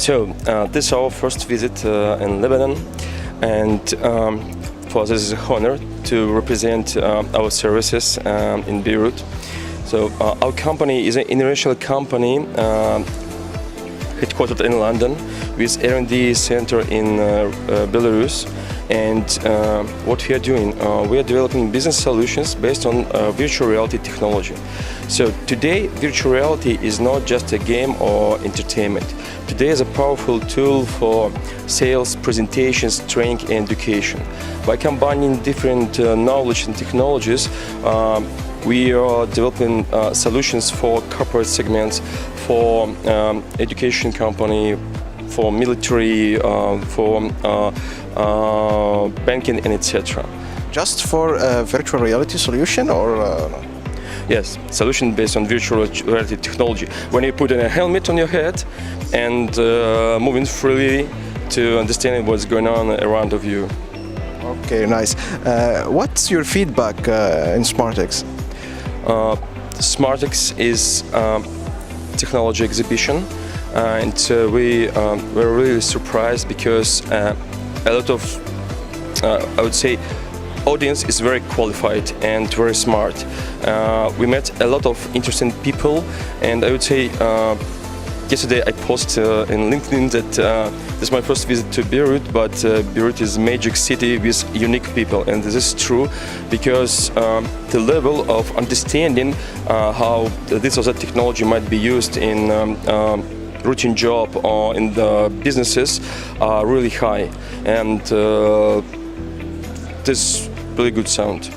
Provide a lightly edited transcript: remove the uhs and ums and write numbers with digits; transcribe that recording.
This is our first visit in Lebanon, and for this is an honor to represent our services in Beirut. So our company is an international company headquartered in London with R&D center in Belarus. And what we are doing, we are developing business solutions based on virtual reality technology. So today, virtual reality is not just a game or entertainment. Today is a powerful tool for sales, presentations, training, and education. By combining different knowledge and technologies, we are developing solutions for corporate segments, for education company, for military, for banking, and etc. Just for a virtual reality solution, or? Yes, solution based on virtual reality technology. When you put a helmet on your head and moving freely to understand what's going on around of you. Okay, nice. What's your feedback in Smartx? Smartx is technology exhibition, and we were really surprised because a lot of, I would say, audience is very qualified and very smart. We met a lot of interesting people, and I would say yesterday I posted in LinkedIn that this is my first visit to Beirut, but Beirut is a major city with unique people, and this is true because the level of understanding how this or that technology might be used in routine job or in the businesses are really high, and this really good sound.